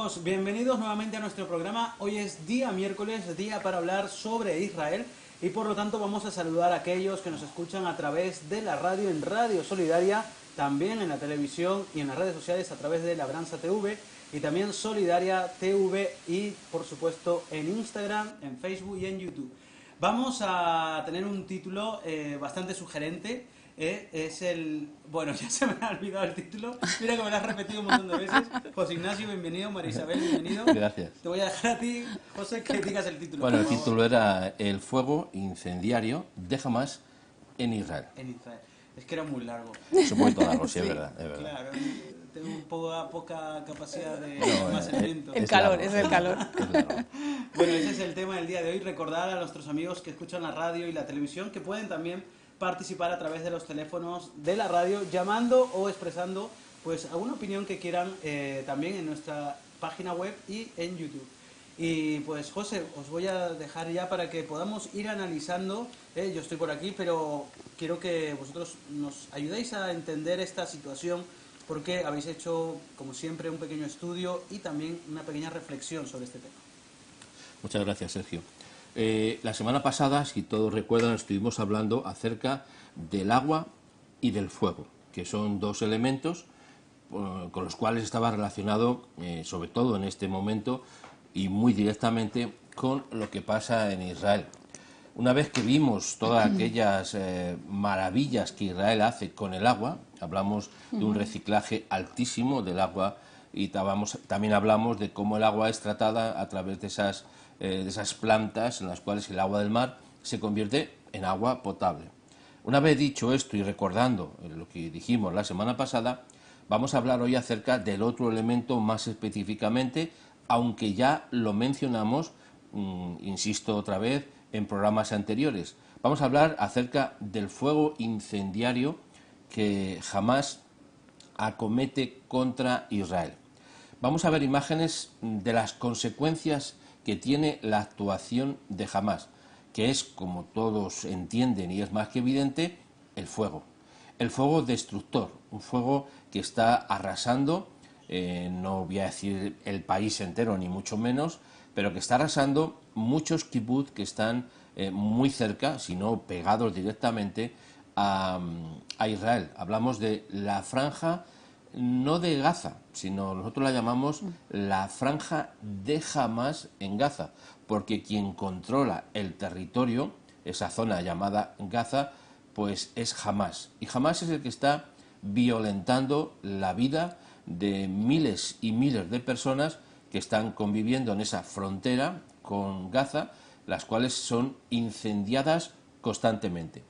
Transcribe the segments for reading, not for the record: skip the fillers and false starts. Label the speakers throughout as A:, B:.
A: amigos, bienvenidos nuevamente a nuestro programa. Hoy es día miércoles, día para hablar sobre Israel y por lo tanto vamos a saludar a aquellos que nos escuchan a través de la radio, en Radio Solidaria, también en la televisión y en las redes sociales a través de Labranza TV y también Solidaria TV y por supuesto en Instagram, en Facebook y en YouTube. Vamos a tener un título bastante sugerente. Es el... Bueno, ya se me ha olvidado el título. Mira que me lo has repetido un montón de veces. José Ignacio, bienvenido. María Isabel, bienvenido.
B: Gracias.
A: Te voy a dejar a ti, José, que digas el título.
B: Bueno, el título era El fuego incendiario de Hamás en Israel.
A: En Israel. Es que era muy largo.
B: Es un poquito largo, sí, es verdad.
A: Claro, tengo poca capacidad de
B: No,
A: almacenamiento.
C: El calor,
B: largo,
C: es el calor.
B: es largo.
A: Bueno, ese es el tema del día de hoy. Recordar a nuestros amigos que escuchan la radio y la televisión que pueden también participar a través de los teléfonos de la radio, llamando o expresando pues alguna opinión que quieran también en nuestra página web y en YouTube. Y pues José, os voy a dejar ya para que podamos ir analizando, yo estoy por aquí, pero quiero que vosotros nos ayudéis a entender esta situación porque habéis hecho, como siempre, un pequeño estudio y también una pequeña reflexión sobre este tema.
B: Muchas gracias, Sergio. La semana pasada, si todos recuerdan, estuvimos hablando acerca del agua y del fuego, que son dos elementos con los cuales estaba relacionado, sobre todo en este momento, y muy directamente con lo que pasa en Israel. Una vez que vimos todas aquellas maravillas que Israel hace con el agua, hablamos de un reciclaje altísimo del agua y también hablamos de cómo el agua es tratada a través de esas plantas en las cuales el agua del mar se convierte en agua potable. Una vez dicho esto y recordando lo que dijimos la semana pasada, vamos a hablar hoy acerca del otro elemento más específicamente, aunque ya lo mencionamos, insisto otra vez, en programas anteriores. Vamos a hablar acerca del fuego incendiario que Hamás acomete contra Israel. Vamos a ver imágenes de las consecuencias que tiene la actuación de Hamás, que es, como todos entienden y es más que evidente, el fuego. El fuego destructor, un fuego que está arrasando, no voy a decir el país entero ni mucho menos, pero que está arrasando muchos kibbutz que están muy cerca, si no pegados directamente a Israel. Hablamos de la franja, no de Gaza, sino nosotros la llamamos la franja de Hamás en Gaza, porque quien controla el territorio, esa zona llamada Gaza, pues es Hamás. Y Hamás es el que está violentando la vida de miles y miles de personas que están conviviendo en esa frontera con Gaza, las cuales son incendiadas constantemente.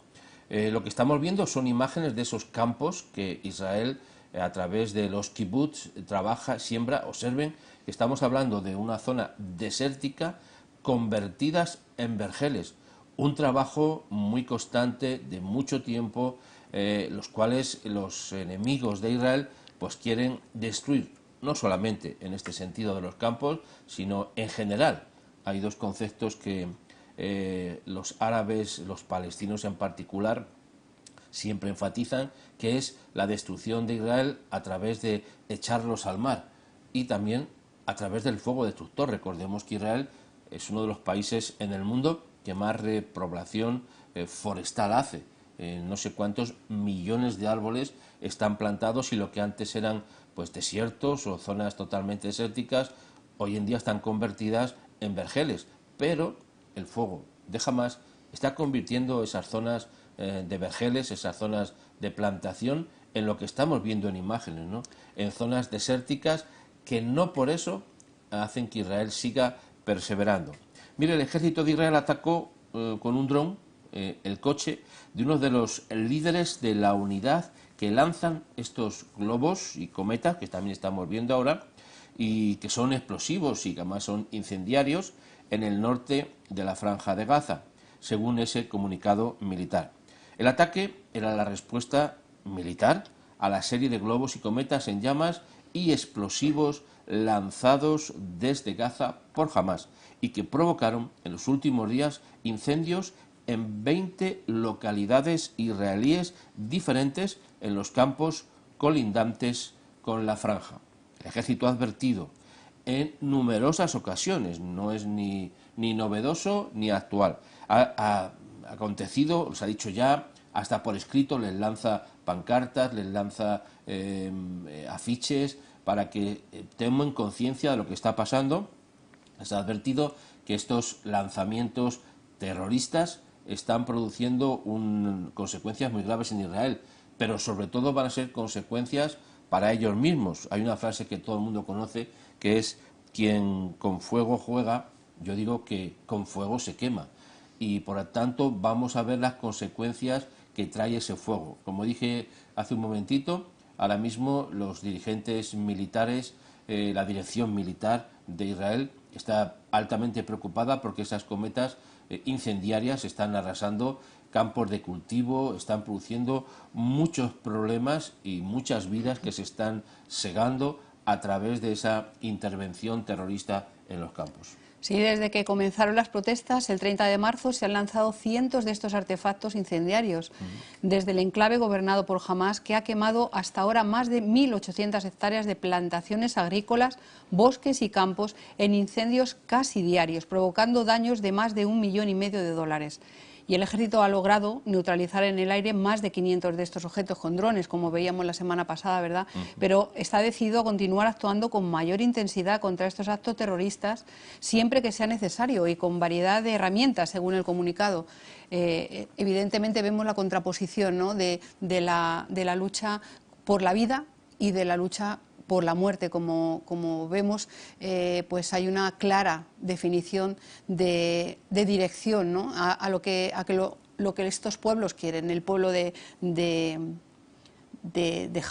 B: Lo que estamos viendo son imágenes de esos campos que Israel a través de los kibbutz trabaja, siembra. Observen que estamos hablando de una zona desértica convertidas en vergeles, un trabajo muy constante de mucho tiempo, los cuales los enemigos de Israel pues quieren destruir, no solamente en este sentido de los campos, sino en general. Hay dos conceptos que los árabes, los palestinos en particular, siempre enfatizan, que es la destrucción de Israel a través de echarlos al mar y también a través del fuego destructor. Recordemos que Israel es uno de los países en el mundo que más repoblación forestal hace. No sé cuántos millones de árboles están plantados y lo que antes eran pues desiertos o zonas totalmente desérticas, hoy en día están convertidas en vergeles. Pero el fuego de Hamás está convirtiendo esas zonas de vergeles, esas zonas de plantación, en lo que estamos viendo en imágenes, ¿no? En zonas desérticas que no por eso hacen que Israel siga perseverando. Mire, el ejército de Israel atacó con un dron el coche de uno de los líderes de la unidad que lanzan estos globos y cometas, que también estamos viendo ahora, y que son explosivos y que además son incendiarios en el norte de la Franja de Gaza, según ese comunicado militar. El ataque era la respuesta militar a la serie de globos y cometas en llamas y explosivos lanzados desde Gaza por Hamás y que provocaron en los últimos días incendios en 20 localidades israelíes diferentes en los campos colindantes con la franja. El ejército ha advertido en numerosas ocasiones, no es ni novedoso ni actual. Ha acontecido, os ha dicho ya, hasta por escrito, les lanza pancartas, les lanza afiches para que tomen conciencia de lo que está pasando. Se ha advertido que estos lanzamientos terroristas están produciendo consecuencias muy graves en Israel, pero sobre todo van a ser consecuencias para ellos mismos. Hay una frase que todo el mundo conoce, que es: quien con fuego juega, yo digo que con fuego se quema. Y por lo tanto vamos a ver las consecuencias que trae ese fuego. Como dije hace un momentito, ahora mismo los dirigentes militares, la dirección militar de Israel está altamente preocupada porque esas cometas incendiarias están arrasando campos de cultivo, están produciendo muchos problemas y muchas vidas que se están segando a través de esa intervención terrorista en los campos.
C: Sí, desde que comenzaron las protestas, el 30 de marzo, se han lanzado cientos de estos artefactos incendiarios, desde el enclave gobernado por Hamás, que ha quemado hasta ahora más de 1.800 hectáreas de plantaciones agrícolas, bosques y campos en incendios casi diarios, provocando daños de más de $1,5 millones. Y el ejército ha logrado neutralizar en el aire más de 500 de estos objetos con drones, como veíamos la semana pasada, ¿verdad? Pero está decidido a continuar actuando con mayor intensidad contra estos actos terroristas siempre que sea necesario y con variedad de herramientas, según el comunicado. Evidentemente vemos la contraposición, ¿no?, de la lucha por la vida y de la lucha por la muerte. Como vemos, pues hay una clara definición de dirección, ¿no?, a lo que estos pueblos quieren. El pueblo de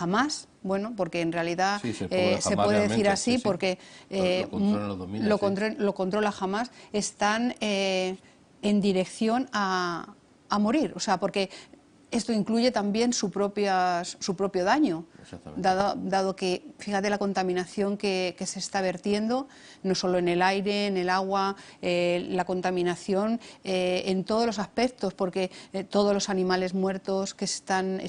C: Hamás, bueno, porque en realidad
B: sí,
C: se puede decir así, sí, porque lo controla Hamás, están en dirección a morir, o sea, porque esto incluye también su propio daño, dado que, fíjate la contaminación que se está vertiendo, no solo en el aire, en el agua, la contaminación en todos los aspectos, porque todos los animales muertos que están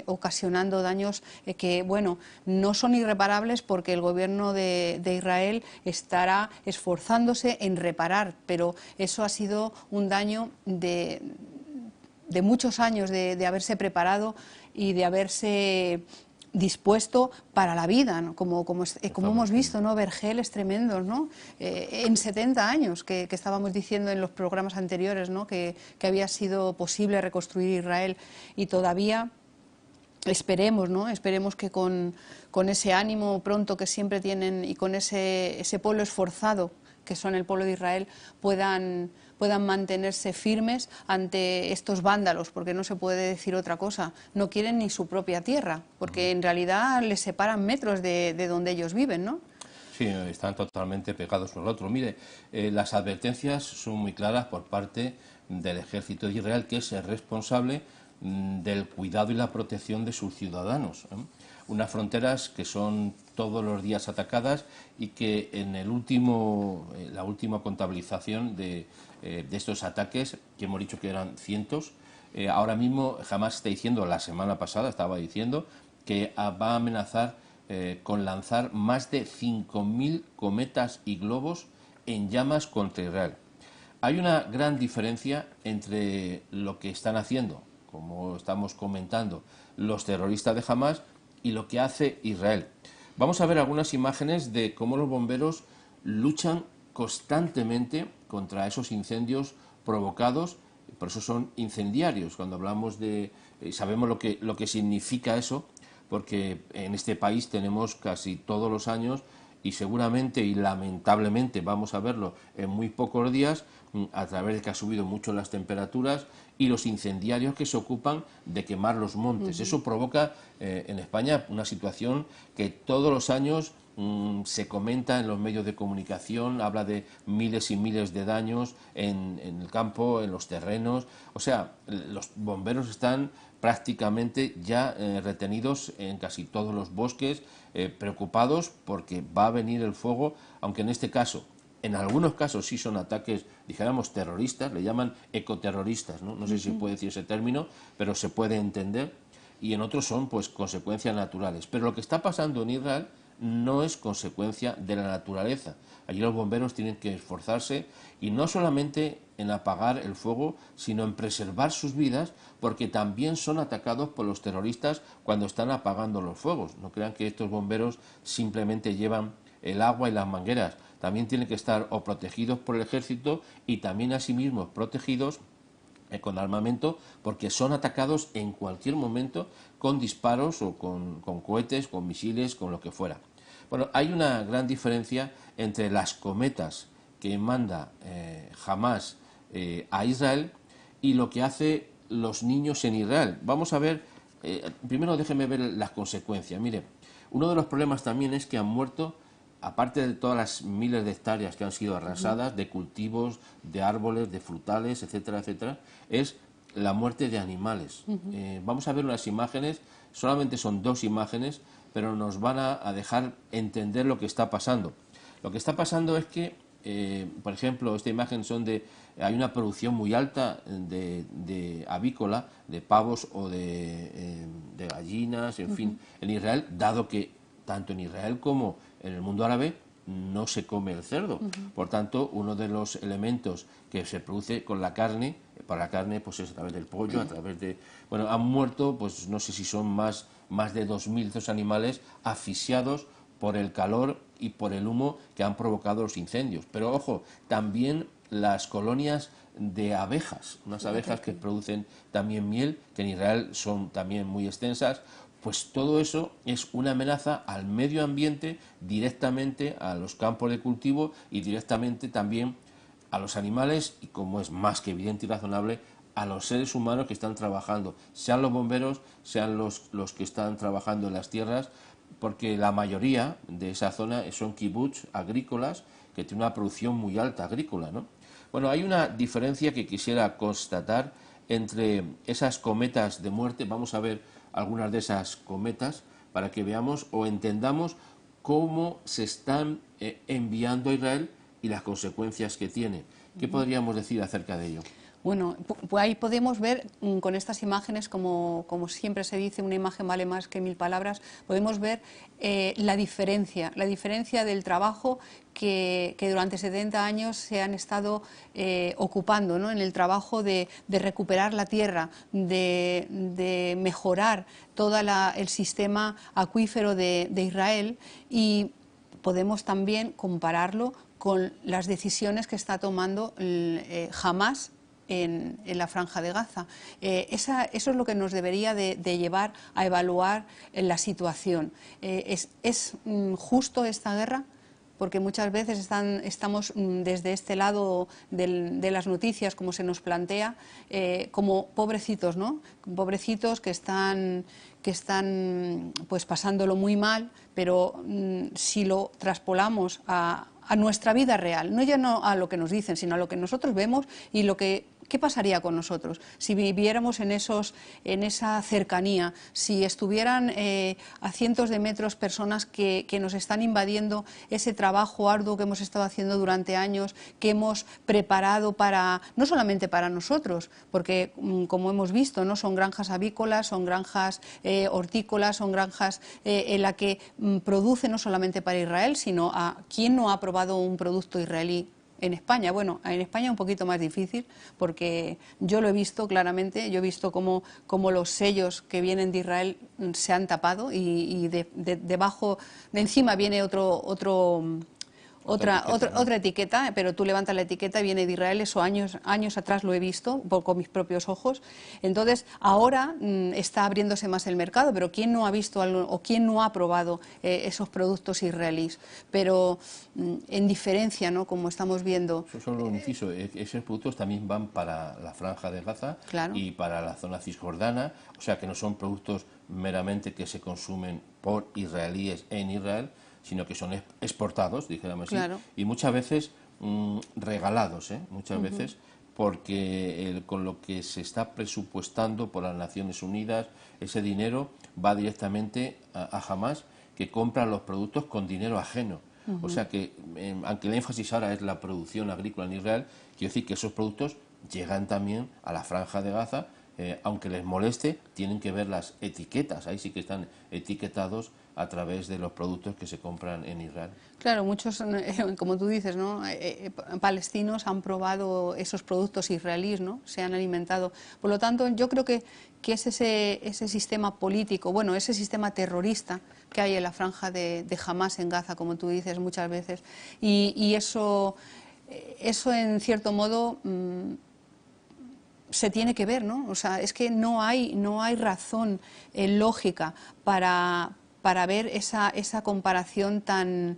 C: ocasionando daños que, bueno, no son irreparables, porque el gobierno de Israel estará esforzándose en reparar, pero eso ha sido un daño de muchos años de haberse preparado y de haberse dispuesto para la vida, ¿no? Como hemos visto, ¿no?, vergeles tremendos, ¿no?, en 70 años, que estábamos diciendo en los programas anteriores, ¿no?, que había sido posible reconstruir Israel, y todavía esperemos, ¿no?, esperemos que con ese ánimo pronto que siempre tienen y con ese pueblo esforzado que son el pueblo de Israel puedan mantenerse firmes ante estos vándalos, porque no se puede decir otra cosa. No quieren ni su propia tierra, porque en realidad les separan metros de donde ellos viven, ¿no?
B: Sí, están totalmente pegados uno al otro. Mire, las advertencias son muy claras por parte del ejército de Israel, que es el responsable del cuidado y la protección de sus ciudadanos. Unas fronteras que son todos los días atacadas y que en la última contabilización de estos ataques, que hemos dicho que eran cientos, ahora mismo Hamás está diciendo, la semana pasada estaba diciendo, que va a amenazar con lanzar más de 5.000 cometas y globos en llamas contra Israel. Hay una gran diferencia entre lo que están haciendo, como estamos comentando, los terroristas de Hamás y lo que hace Israel. Vamos a ver algunas imágenes de cómo los bomberos luchan constantemente contra esos incendios provocados, por eso son incendiarios. Cuando hablamos sabemos lo que significa eso, porque en este país tenemos casi todos los años, y seguramente y lamentablemente vamos a verlo en muy pocos días, a través de que ha subido mucho las temperaturas y los incendiarios que se ocupan de quemar los montes. Eso provoca en España una situación que todos los años se comenta en los medios de comunicación, habla de miles y miles de daños en el campo, en los terrenos. O sea, los bomberos están prácticamente ya retenidos en casi todos los bosques, preocupados porque va a venir el fuego, aunque en este caso, en algunos casos sí son ataques, dijéramos, terroristas, le llaman ecoterroristas, no sé si puede decir ese término, pero se puede entender, y en otros son pues consecuencias naturales. Pero lo que está pasando en Israel no es consecuencia de la naturaleza. Allí los bomberos tienen que esforzarse y no solamente en apagar el fuego, sino en preservar sus vidas, porque también son atacados por los terroristas cuando están apagando los fuegos. No crean que estos bomberos simplemente llevan el agua y las mangueras. También tienen que estar o protegidos por el ejército y también asimismo protegidos con armamento, porque son atacados en cualquier momento con disparos o con cohetes, con misiles, con lo que fuera. Bueno, hay una gran diferencia entre las cometas que manda Hamás a Israel y lo que hace los niños en Israel. Vamos a ver, primero déjeme ver las consecuencias. Mire, uno de los problemas también es que han muerto, aparte de todas las miles de hectáreas que han sido arrasadas, de cultivos, de árboles, de frutales, etcétera, etcétera, es la muerte de animales. Vamos a ver unas imágenes, solamente son 2 imágenes, pero nos van a dejar entender lo que está pasando. Lo que está pasando es que, por ejemplo, esta imagen hay una producción muy alta de avícola, de pavos o de gallinas, en fin, en Israel, dado que tanto en Israel como en el mundo árabe no se come el cerdo. Por tanto, uno de los elementos que se produce con la carne, para la carne, pues es a través del pollo, a través de... Bueno, han muerto, pues no sé si son más de 2.000 estos animales asfixiados por el calor y por el humo que han provocado los incendios. Pero ojo, también las colonias de abejas, unas abejas que producen también miel, que en Israel son también muy extensas, pues todo eso es una amenaza al medio ambiente, directamente a los campos de cultivo y directamente también a los animales y, como es más que evidente y razonable, a los seres humanos que están trabajando, sean los bomberos, sean los que están trabajando en las tierras, porque la mayoría de esa zona son kibutz agrícolas que tienen una producción muy alta agrícola, ¿no? Bueno, hay una diferencia que quisiera constatar entre esas cometas de muerte. Vamos a ver algunas de esas cometas para que veamos o entendamos cómo se están enviando a Israel y las consecuencias que tiene. ¿Qué podríamos decir acerca de ello?
C: Bueno, pues ahí podemos ver con estas imágenes, como siempre se dice, una imagen vale más que 1000 palabras, podemos ver la diferencia del trabajo que durante 70 años se han estado ocupando, ¿no?, en el trabajo de recuperar la tierra, de mejorar todo el sistema acuífero de Israel, y podemos también compararlo con las decisiones que está tomando Hamás en la Franja de Gaza. Eso es lo que nos debería de llevar a evaluar la situación. ¿Es justo esta guerra? Porque muchas veces estamos desde este lado de las noticias, como se nos plantea, como pobrecitos, ¿no? Pobrecitos que están pues pasándolo muy mal, pero si lo traspolamos a nuestra vida real, no a lo que nos dicen, sino a lo que nosotros vemos y ¿qué pasaría con nosotros si viviéramos en esa cercanía, si estuvieran a cientos de metros personas que nos están invadiendo ese trabajo arduo que hemos estado haciendo durante años, que hemos preparado no solamente para nosotros, porque como hemos visto, ¿no?, son granjas avícolas, son granjas hortícolas, son granjas en las que produce no solamente para Israel, sino a quien no ha probado un producto israelí en España. Bueno, en España es un poquito más difícil, porque yo lo he visto claramente, yo he visto cómo los sellos que vienen de Israel se han tapado y debajo, de encima viene otra etiqueta, pero tú levantas la etiqueta y viene de Israel. Eso años atrás lo he visto con mis propios ojos. Entonces, ahora está abriéndose más el mercado, pero ¿quién no ha visto o quién no ha probado esos productos israelíes? Pero en diferencia, ¿no?, como estamos viendo...
B: Solo un inciso, esos productos también van para la Franja de Gaza, claro, y para la zona cisjordana, o sea que no son productos meramente que se consumen por israelíes en Israel, sino que son exportados, dijéramos así, claro, y muchas veces regalados, muchas veces, porque con lo que se está presupuestando por las Naciones Unidas, ese dinero va directamente a Hamás, que compra los productos con dinero ajeno. O sea que, aunque el énfasis ahora es la producción agrícola en Israel, quiero decir que esos productos llegan también a la Franja de Gaza, aunque les moleste, tienen que ver las etiquetas, ahí sí que están etiquetados a través de los productos que se compran en Israel.
C: Claro, muchos, como tú dices, ¿no? Palestinos han probado esos productos israelíes, ¿no? Se han alimentado. Por lo tanto, yo creo que es ese sistema político, bueno, ese sistema terrorista que hay en la franja de Hamás en Gaza, como tú dices muchas veces, y eso en cierto modo se tiene que ver, ¿no? O sea, es que no hay razón lógica para ver esa comparación tan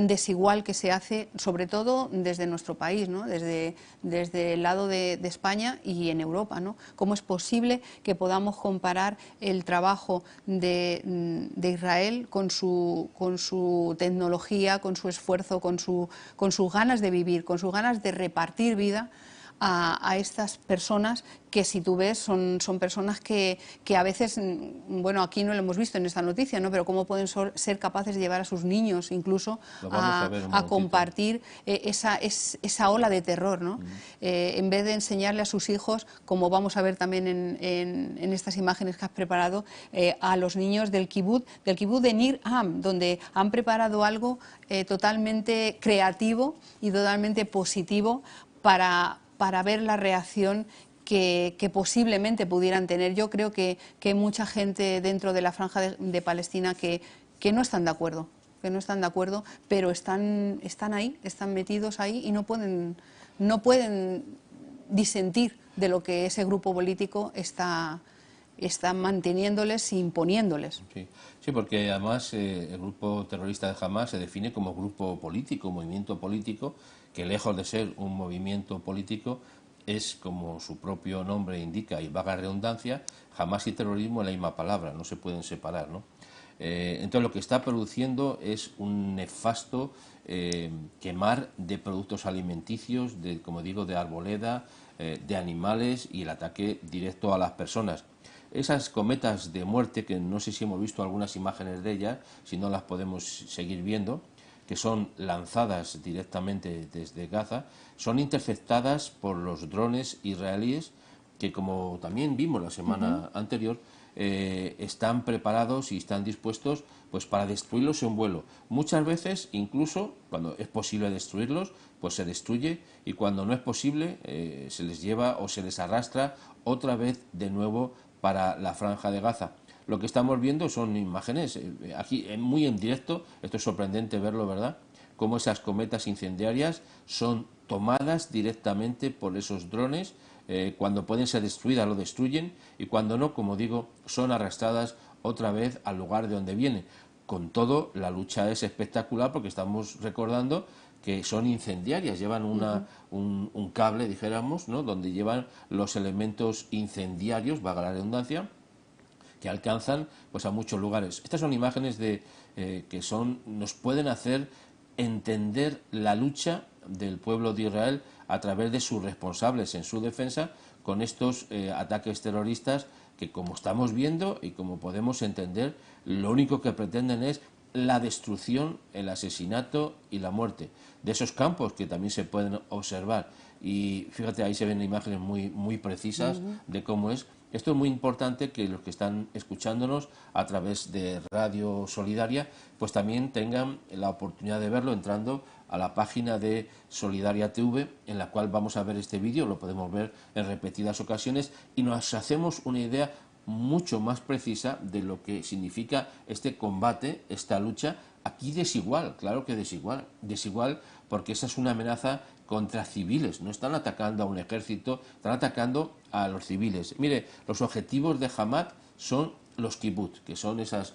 C: desigual que se hace, sobre todo desde nuestro país, ¿no? Desde el lado de España y en Europa, ¿no? ¿Cómo es posible que podamos comparar el trabajo de Israel con su tecnología, con su esfuerzo, con sus ganas de vivir, con sus ganas de repartir vida a estas personas que, si tú ves, son personas que a veces, bueno, aquí no lo hemos visto en esta noticia, ¿no? Pero cómo pueden ser capaces de llevar a sus niños incluso a compartir esa ola de terror, ¿no? En vez de enseñarle a sus hijos, como vamos a ver también en estas imágenes que has preparado, a los niños del kibbutz de Nir Am, donde han preparado algo totalmente creativo y totalmente positivo para ver la reacción que posiblemente pudieran tener. Yo creo que hay mucha gente dentro de la franja de Palestina que no están de acuerdo, pero están ahí, están metidos ahí y no pueden disentir de lo que ese grupo político está manteniéndoles e imponiéndoles.
B: Sí, porque además el grupo terrorista de Hamás se define como grupo político, movimiento político, que lejos de ser un movimiento político es, como su propio nombre indica, y vaga redundancia, Hamás y terrorismo en la misma palabra, no se pueden separar, ¿no? Entonces lo que está produciendo es un nefasto quemar de productos alimenticios, como digo, de arboleda, de animales, y el ataque directo a las personas. Esas cometas de muerte, que no sé si hemos visto algunas imágenes de ellas, si no las podemos seguir viendo, que son lanzadas directamente desde Gaza, son interceptadas por los drones israelíes que, como también vimos la semana anterior, están preparados y están dispuestos pues para destruirlos en vuelo. Muchas veces, incluso cuando es posible destruirlos, pues se destruye, y cuando no es posible se les lleva o se les arrastra otra vez de nuevo para la franja de Gaza. Lo que estamos viendo son imágenes, aquí muy en directo, esto es sorprendente verlo, ¿verdad? Cómo esas cometas incendiarias son tomadas directamente por esos drones, cuando pueden ser destruidas lo destruyen, y cuando no, como digo, son arrastradas otra vez al lugar de donde vienen. Con todo, la lucha es espectacular porque estamos recordando que son incendiarias, llevan un cable, dijéramos, ¿no?, donde llevan los elementos incendiarios, valga la redundancia, que alcanzan pues a muchos lugares. Estas son imágenes que nos pueden hacer entender la lucha del pueblo de Israel a través de sus responsables en su defensa con estos ataques terroristas que, como estamos viendo y como podemos entender, lo único que pretenden es la destrucción, el asesinato y la muerte de esos campos que también se pueden observar. Y fíjate, ahí se ven imágenes muy precisas de cómo es. Esto es muy importante, que los que están escuchándonos a través de Radio Solidaria pues también tengan la oportunidad de verlo entrando a la página de Solidaria TV, en la cual vamos a ver este vídeo, lo podemos ver en repetidas ocasiones y nos hacemos una idea mucho más precisa de lo que significa este combate, esta lucha, aquí desigual, claro que desigual porque esa es una amenaza contra civiles, no están atacando a un ejército, están atacando a los civiles. Mire, los objetivos de Hamás son los kibbutz, que son esas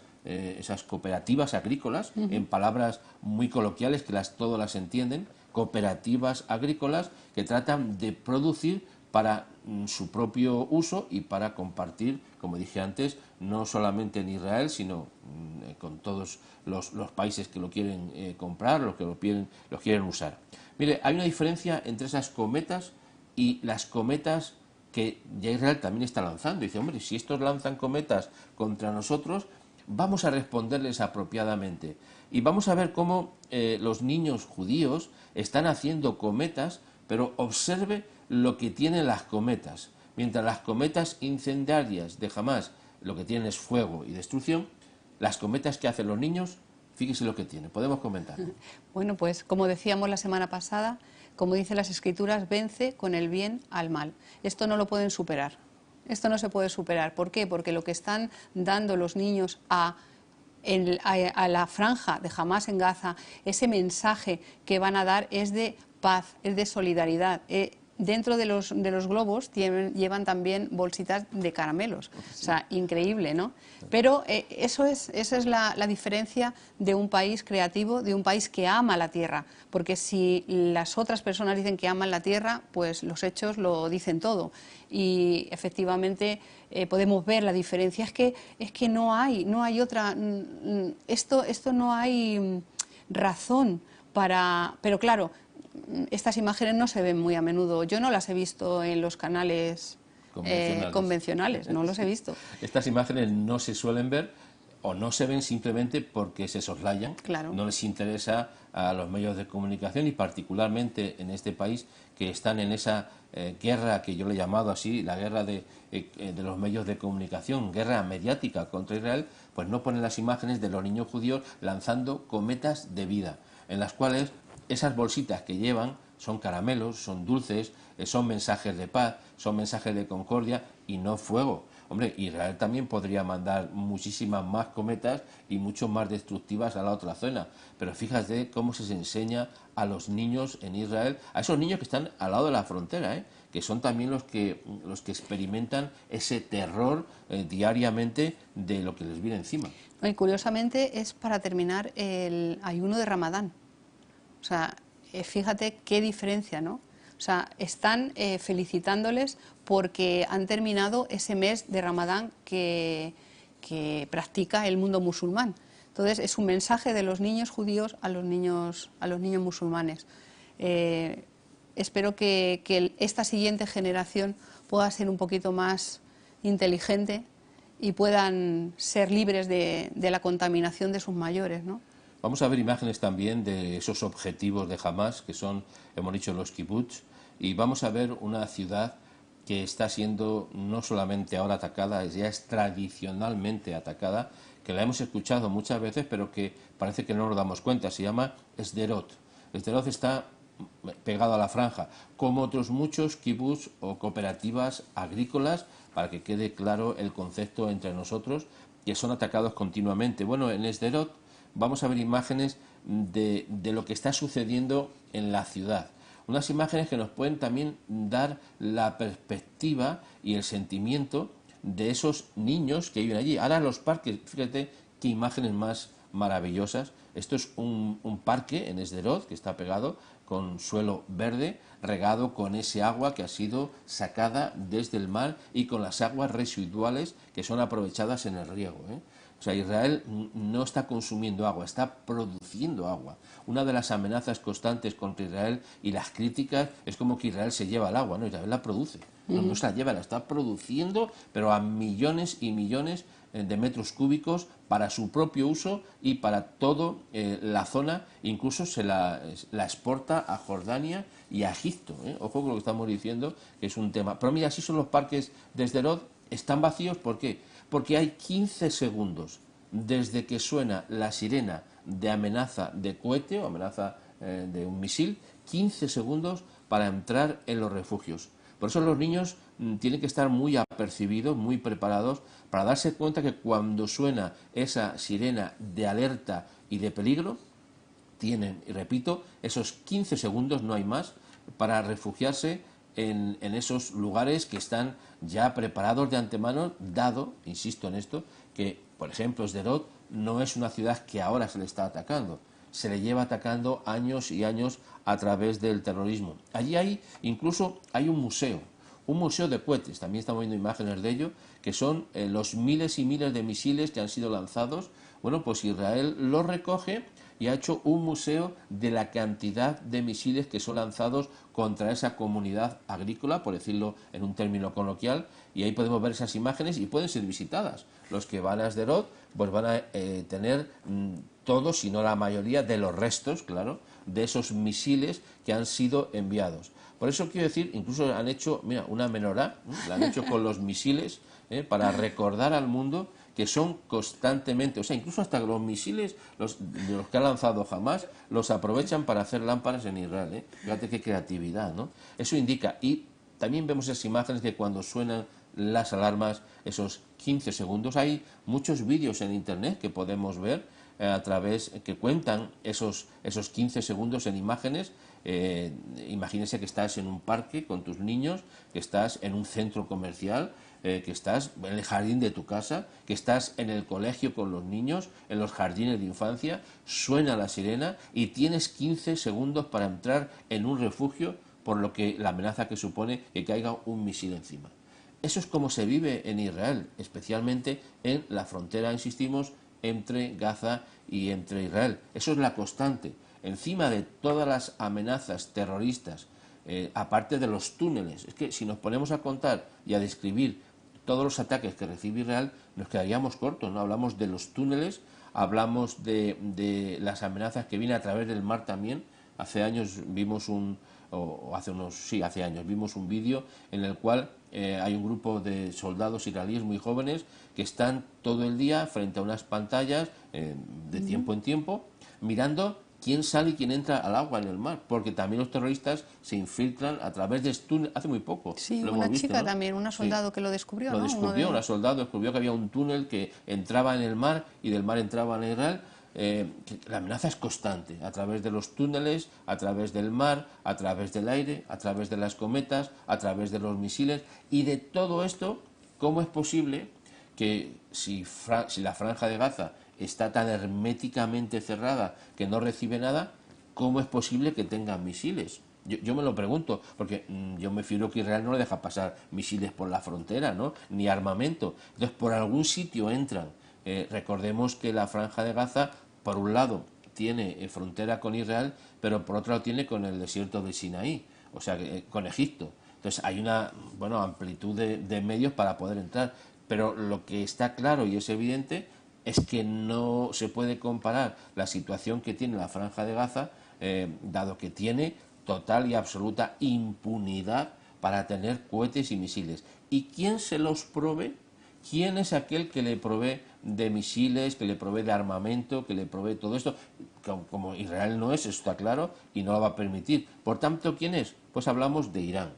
B: cooperativas agrícolas, en palabras muy coloquiales que todos las entienden, cooperativas agrícolas que tratan de producir para su propio uso y para compartir, como dije antes, no solamente en Israel, sino con todos los países que lo quieren comprar, los que lo quieren usar. Mire, hay una diferencia entre esas cometas y las cometas que ya Israel también está lanzando. Dice, hombre, si estos lanzan cometas contra nosotros, vamos a responderles apropiadamente. Y vamos a ver cómo los niños judíos están haciendo cometas, pero observe lo que tienen las cometas. Mientras las cometas incendiarias de Hamás lo que tienen es fuego y destrucción, las cometas que hacen los niños, fíjese lo que tienen. Podemos comentar.
C: Bueno, pues como decíamos la semana pasada, como dicen las Escrituras, vence con el bien al mal. Esto no lo pueden superar. Esto no se puede superar. ¿Por qué? Porque lo que están dando los niños a la franja de Hamás en Gaza, ese mensaje que van a dar es de paz, es de solidaridad. Dentro de los globos llevan también bolsitas de caramelos. O sea, increíble, ¿no? Pero esa es la diferencia de un país creativo, de un país que ama la tierra. Porque si las otras personas dicen que aman la tierra, pues los hechos lo dicen todo. Y efectivamente podemos ver la diferencia. Es que no hay otra... Esto no hay razón para... Pero claro, estas imágenes no se ven muy a menudo. Yo no las he visto en los canales convencionales, no los he visto.
B: Estas imágenes no se suelen ver o no se ven simplemente porque se soslayan.
C: Claro.
B: No les interesa a los medios de comunicación y particularmente en este país que están en esa guerra que yo le he llamado así, la guerra de los medios de comunicación, guerra mediática contra Israel, pues no ponen las imágenes de los niños judíos lanzando cometas de vida, en las cuales esas bolsitas que llevan son caramelos, son dulces, son mensajes de paz, son mensajes de concordia y no fuego. Hombre, Israel también podría mandar muchísimas más cometas y mucho más destructivas a la otra zona. Pero fíjate cómo se enseña a los niños en Israel, a esos niños que están al lado de la frontera, que son también los que experimentan ese terror diariamente de lo que les viene encima.
C: Y curiosamente es para terminar el ayuno de Ramadán. O sea, fíjate qué diferencia, ¿no? O sea, están felicitándoles porque han terminado ese mes de Ramadán que practica el mundo musulmán. Entonces, es un mensaje de los niños judíos a los niños musulmanes. Espero que esta siguiente generación pueda ser un poquito más inteligente y puedan ser libres de la contaminación de sus mayores, ¿no?
B: Vamos a ver imágenes también de esos objetivos de Hamás, que son, hemos dicho, los kibbutz, y vamos a ver una ciudad que está siendo no solamente ahora atacada, ya es tradicionalmente atacada, que la hemos escuchado muchas veces, pero que parece que no nos damos cuenta. Se llama Sderot. Sderot está pegado a la franja, como otros muchos kibbutz o cooperativas agrícolas, para que quede claro el concepto entre nosotros, que son atacados continuamente. Bueno, en Sderot vamos a ver imágenes de lo que está sucediendo en la ciudad. Unas imágenes que nos pueden también dar la perspectiva y el sentimiento de esos niños que viven allí. Ahora los parques, fíjate qué imágenes más maravillosas. Esto es un parque en Sderot que está pegado con suelo verde, regado con ese agua que ha sido sacada desde el mar y con las aguas residuales que son aprovechadas en el riego, O sea, Israel no está consumiendo agua, está produciendo agua. Una de las amenazas constantes contra Israel y las críticas es como que Israel se lleva el agua, ¿no? Israel la produce, no se la lleva, la está produciendo, pero a millones y millones de metros cúbicos para su propio uso y para toda la zona, incluso se la exporta a Jordania y a Egipto. Ojo con lo que estamos diciendo, que es un tema. Pero mira, así son los parques de Sderot, están vacíos, ¿por qué? Porque hay 15 segundos desde que suena la sirena de amenaza de cohete o amenaza de un misil, 15 segundos para entrar en los refugios. Por eso los niños tienen que estar muy apercibidos, muy preparados, para darse cuenta que cuando suena esa sirena de alerta y de peligro, tienen, y repito, esos 15 segundos, no hay más, para refugiarse en esos lugares que están ya preparados de antemano, dado, insisto en esto, que, por ejemplo, Sderot no es una ciudad que ahora se le está atacando, se le lleva atacando años y años a través del terrorismo. Allí incluso hay un museo de cohetes, también estamos viendo imágenes de ello, que son los miles y miles de misiles que han sido lanzados. Bueno, pues Israel los recoge y ha hecho un museo de la cantidad de misiles que son lanzados contra esa comunidad agrícola, por decirlo en un término coloquial, y ahí podemos ver esas imágenes y pueden ser visitadas. Los que van a Sderot pues van a tener todos, si no la mayoría, de los restos, claro, de esos misiles que han sido enviados. Por eso quiero decir, incluso han hecho, mira, una menorá, la han hecho con los misiles, para recordar al mundo que son constantemente, o sea, incluso hasta los misiles, los que ha lanzado Hamás, los aprovechan para hacer lámparas en Israel, ¿eh? Fíjate qué creatividad, ¿no? Eso indica, y también vemos esas imágenes que cuando suenan las alarmas, esos 15 segundos, hay muchos vídeos en internet que podemos ver a través, que cuentan esos 15 segundos en imágenes. Imagínese que estás en un parque con tus niños, que estás en un centro comercial, que estás en el jardín de tu casa, que estás en el colegio con los niños, en los jardines de infancia, suena la sirena y tienes 15 segundos para entrar en un refugio, por lo que la amenaza que supone que caiga un misil encima. Eso es como se vive en Israel, especialmente en la frontera, insistimos, entre Gaza y entre Israel. Eso es la constante. Encima de todas las amenazas terroristas, aparte de los túneles, es que si nos ponemos a contar y a describir todos los ataques que recibe Israel, nos quedaríamos cortos, ¿no? Hablamos de los túneles, hablamos de las amenazas que vienen a través del mar también. Hace años vimos hace años vimos un vídeo en el cual hay un grupo de soldados israelíes muy jóvenes que están todo el día frente a unas pantallas de tiempo en tiempo mirando quién sale y quién entra al agua en el mar, porque también los terroristas se infiltran a través de túneles. Hace muy poco
C: Sí,
B: lo
C: una
B: hemos visto,
C: chica
B: ¿no?
C: también, una soldado que lo descubrió, ¿no?
B: Lo descubrió, una soldado descubrió que había un túnel que entraba en el mar y del mar entraba en Israel. La amenaza es constante, a través de los túneles, a través del mar, a través del aire, a través de las cometas, a través de los misiles, y de todo esto, ¿cómo es posible que si la franja de Gaza está tan herméticamente cerrada que no recibe nada, cómo es posible que tengan misiles? Yo me lo pregunto, porque yo me figuro que Israel no le deja pasar misiles por la frontera, ¿no? Ni armamento. Entonces, por algún sitio entran. Recordemos que la franja de Gaza, por un lado, tiene frontera con Israel, pero por otro lado tiene con el desierto de Sinaí, o sea, con Egipto. Entonces, hay una amplitud de medios para poder entrar. Pero lo que está claro y es evidente es que no se puede comparar la situación que tiene la franja de Gaza, dado que tiene total y absoluta impunidad para tener cohetes y misiles. ¿Y quién se los provee? ¿Quién es aquel que le provee de misiles, que le provee de armamento, que le provee todo esto? Como Israel no es, eso está claro, y no lo va a permitir. Por tanto, ¿quién es? Pues hablamos de Irán.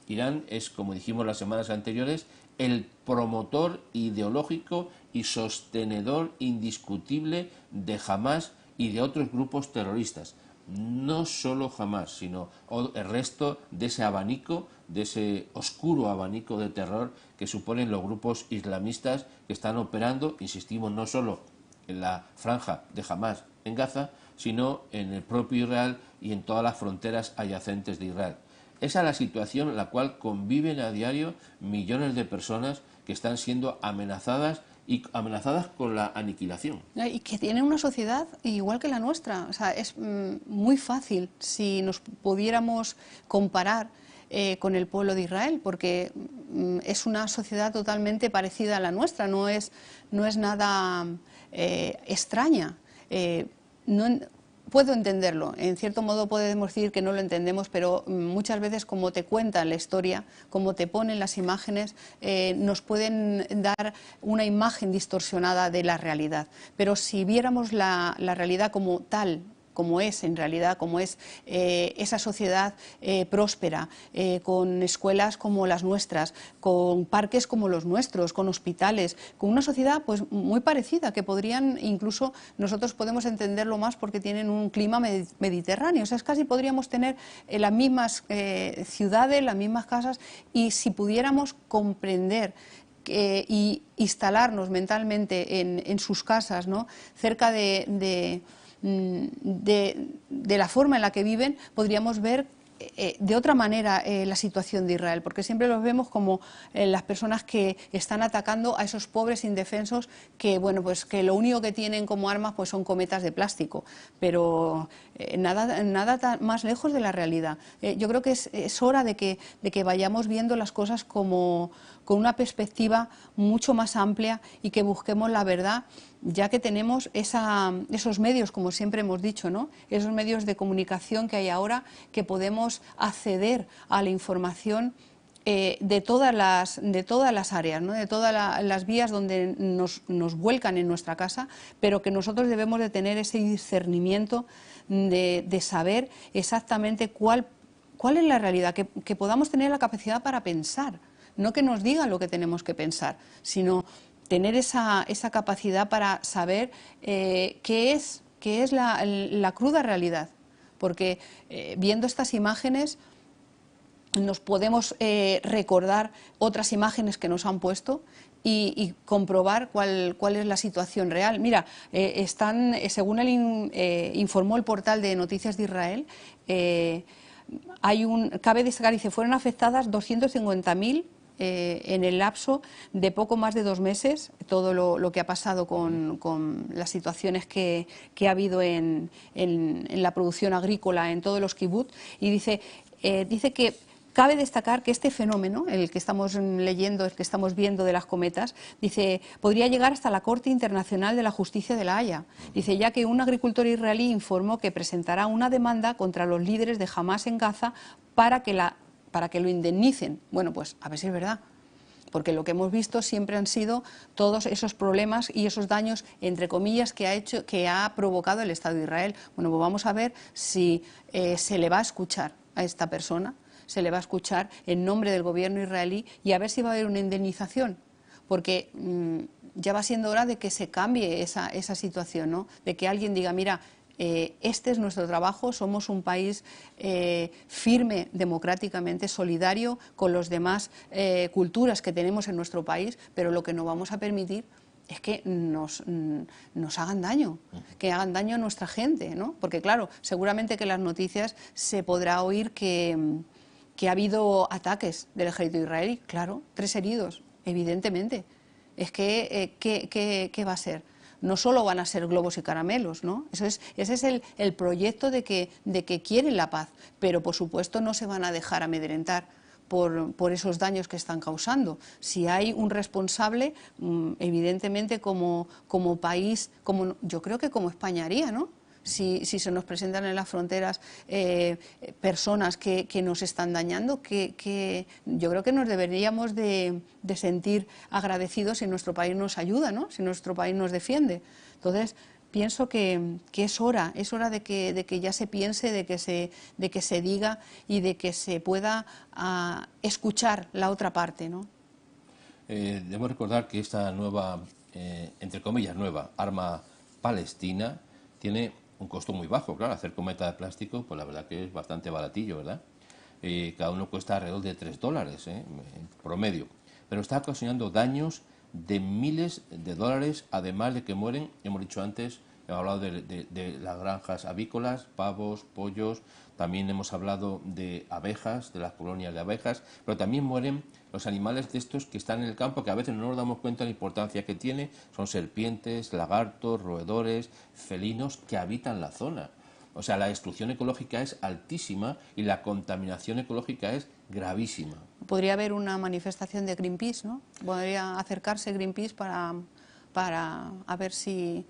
B: Irán es, como dijimos las semanas anteriores, el promotor ideológico y sostenedor indiscutible de Hamás y de otros grupos terroristas. No solo Hamás, sino el resto de ese abanico, de ese oscuro abanico de terror que suponen los grupos islamistas que están operando, insistimos, no solo en la franja de Hamás en Gaza, sino en el propio Israel y en todas las fronteras adyacentes de Israel. Esa es la situación en la cual conviven a diario millones de personas que están siendo amenazadas y amenazadas con la aniquilación.
C: Y que tienen una sociedad igual que la nuestra. O sea, es muy fácil si nos pudiéramos comparar con el pueblo de Israel, porque es una sociedad totalmente parecida a la nuestra, no es nada extraña. Puedo entenderlo, en cierto modo podemos decir que no lo entendemos, pero muchas veces como te cuentan la historia, como te ponen las imágenes, nos pueden dar una imagen distorsionada de la realidad. Pero si viéramos la realidad como tal, como es en realidad, como es esa sociedad próspera, con escuelas como las nuestras, con parques como los nuestros, con hospitales, con una sociedad pues muy parecida, que podrían, incluso nosotros podemos entenderlo más porque tienen un clima mediterráneo, o sea, casi podríamos tener las mismas ciudades, las mismas casas, y si pudiéramos comprender y instalarnos mentalmente en sus casas, ¿no?, cerca de la forma en la que viven, podríamos ver de otra manera la situación de Israel, porque siempre los vemos como las personas que están atacando a esos pobres indefensos que, bueno, pues que lo único que tienen como armas pues son cometas de plástico, pero nada más lejos de la realidad. Yo creo que es hora de que vayamos viendo las cosas como con una perspectiva mucho más amplia y que busquemos la verdad, ya que tenemos esos medios, como siempre hemos dicho, ¿no?, esos medios de comunicación que hay ahora, que podemos acceder a la información de todas las áreas, ¿no? De todas las vías donde nos vuelcan en nuestra casa, pero que nosotros debemos de tener ese discernimiento de saber exactamente cuál es la realidad, que podamos tener la capacidad para pensar, no que nos digan lo que tenemos que pensar, sino tener esa capacidad para saber qué es la cruda realidad, porque viendo estas imágenes nos podemos recordar otras imágenes que nos han puesto y comprobar cuál es la situación real. Mira, según informó el portal de Noticias de Israel, cabe destacar, dice, fueron afectadas 250.000 en el lapso de poco más de 2 meses, todo lo que ha pasado con las situaciones que ha habido en la producción agrícola en todos los kibutz, y dice que cabe destacar que este fenómeno, el que estamos leyendo, el que estamos viendo de las cometas, dice, podría llegar hasta la Corte Internacional de la Justicia de La Haya. Dice, ya que un agricultor israelí informó que presentará una demanda contra los líderes de Hamás en Gaza para que lo indemnicen. Bueno, pues a ver si es verdad, porque lo que hemos visto siempre han sido todos esos problemas y esos daños, entre comillas, que ha provocado el Estado de Israel. Bueno, pues vamos a ver si se le va a escuchar a esta persona, se le va a escuchar en nombre del gobierno israelí, y a ver si va a haber una indemnización, porque ya va siendo hora de que se cambie esa situación, ¿no? De que alguien diga, mira, este es nuestro trabajo, somos un país firme democráticamente, solidario con las demás culturas que tenemos en nuestro país, pero lo que no vamos a permitir es que nos hagan daño, que hagan daño a nuestra gente, ¿no? Porque claro, seguramente que en las noticias se podrá oír que ha habido ataques del ejército israelí, claro, 3 heridos, evidentemente. Es que, ¿qué va a ser? No solo van a ser globos y caramelos, ¿no? Ese es el proyecto de que quieren la paz, pero por supuesto no se van a dejar amedrentar por esos daños que están causando. Si hay un responsable, evidentemente como país, yo creo que como España haría, ¿no? Si se nos presentan en las fronteras personas que nos están dañando, que yo creo que nos deberíamos de sentir agradecidos si nuestro país nos ayuda, ¿no? Si nuestro país nos defiende. Entonces, pienso que es hora de que ya se piense, de que se diga y de que se pueda escuchar la otra parte, ¿no?
B: Debemos recordar que esta nueva, entre comillas, nueva arma palestina tiene un costo muy bajo, claro. Hacer cometa de plástico, pues la verdad que es bastante baratillo, ¿verdad? Cada uno cuesta alrededor de $3, en promedio. Pero está ocasionando daños de miles de dólares, además de que mueren, hemos dicho antes, hemos hablado de las granjas avícolas, pavos, pollos, también hemos hablado de abejas, de las colonias de abejas, pero también mueren los animales de estos que están en el campo, que a veces no nos damos cuenta de la importancia que tiene, son serpientes, lagartos, roedores, felinos que habitan la zona. O sea, la destrucción ecológica es altísima y la contaminación ecológica es gravísima.
C: Podría haber una manifestación de Greenpeace, ¿no? Podría acercarse Greenpeace para a ver si...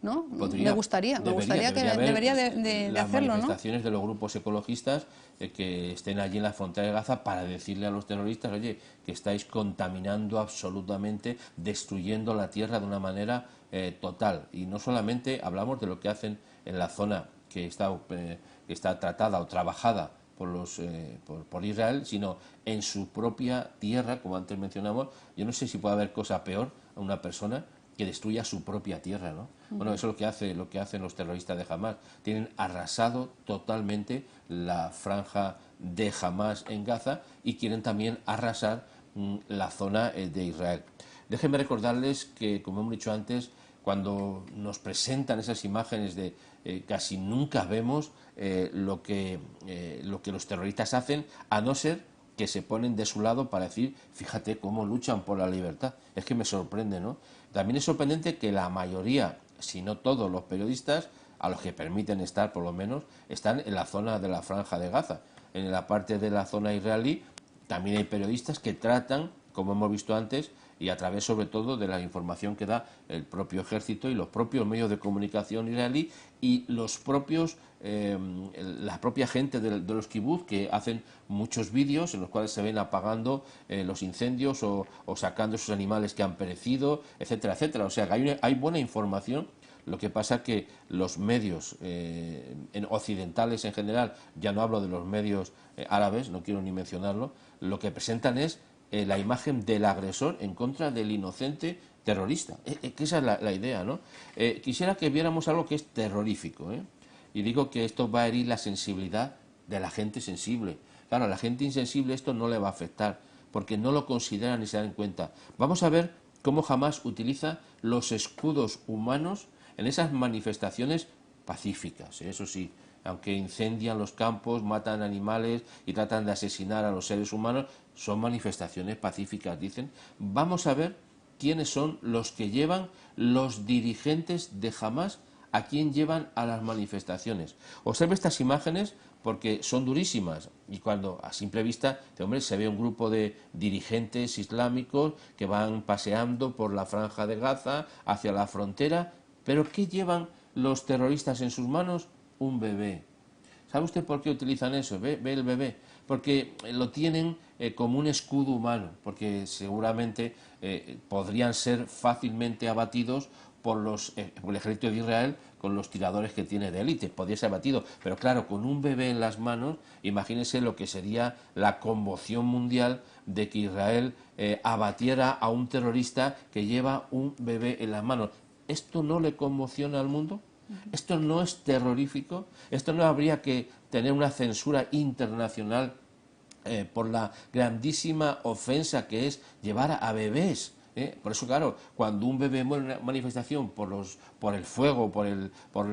C: ¿no? Debería de
B: las
C: hacerlo,
B: manifestaciones,
C: ¿no?
B: de los grupos ecologistas que estén allí en la frontera de Gaza para decirle a los terroristas, oye, que estáis contaminando absolutamente, destruyendo la tierra de una manera total. Y no solamente hablamos de lo que hacen en la zona que está tratada o trabajada por Israel, sino en su propia tierra, como antes mencionamos. Yo no sé si puede haber cosa peor a una persona que destruya su propia tierra, ¿no? Bueno, eso es lo que hacen los terroristas de Hamás. Tienen arrasado totalmente la franja de Hamás en Gaza y quieren también arrasar la zona de Israel. Déjenme recordarles que, como hemos dicho antes, cuando nos presentan esas imágenes de casi nunca vemos lo que los terroristas hacen, a no ser que se ponen de su lado para decir, fíjate cómo luchan por la libertad. Es que me sorprende, ¿no? También es sorprendente que la mayoría, si no todos los periodistas, a los que permiten estar por lo menos, están en la zona de la Franja de Gaza. En la parte de la zona israelí también hay periodistas que tratan, como hemos visto antes, y a través sobre todo de la información que da el propio ejército y los propios medios de comunicación israelí y los propios la propia gente de los kibutz, que hacen muchos vídeos en los cuales se ven apagando los incendios o sacando esos animales que han perecido, etcétera, etcétera. O sea, que hay buena información. Lo que pasa que los medios occidentales en general, ya no hablo de los medios árabes, no quiero ni mencionarlo, lo que presentan es la imagen del agresor en contra del inocente terrorista. Que esa es la idea, ¿no? Quisiera que viéramos algo que es terrorífico, y digo que esto va a herir la sensibilidad de la gente sensible. Claro, a la gente insensible esto no le va a afectar, porque no lo consideran ni se dan cuenta. Vamos a ver cómo Hamás utiliza los escudos humanos en esas manifestaciones pacíficas, eso sí, aunque incendian los campos, matan animales y tratan de asesinar a los seres humanos, son manifestaciones pacíficas, dicen. Vamos a ver quiénes son los que llevan los dirigentes de Hamás, a quién llevan a las manifestaciones. Observe estas imágenes porque son durísimas y cuando a simple vista, hombre, se ve un grupo de dirigentes islámicos que van paseando por la franja de Gaza hacia la frontera, pero ¿qué llevan los terroristas en sus manos? Un bebé. ¿Sabe usted por qué utilizan eso? ¿Ve el bebé? Porque lo tienen como un escudo humano, porque seguramente podrían ser fácilmente abatidos por el ejército de Israel con los tiradores que tiene de élite, podría ser abatido, pero claro, con un bebé en las manos, imagínense lo que sería la conmoción mundial de que Israel abatiera a un terrorista que lleva un bebé en las manos. ¿Esto no le conmociona al mundo? ¿Esto no es terrorífico? ¿Esto no habría que tener una censura internacional por la grandísima ofensa que es llevar a bebés? Por eso, claro, cuando un bebé muere en una manifestación por el fuego, por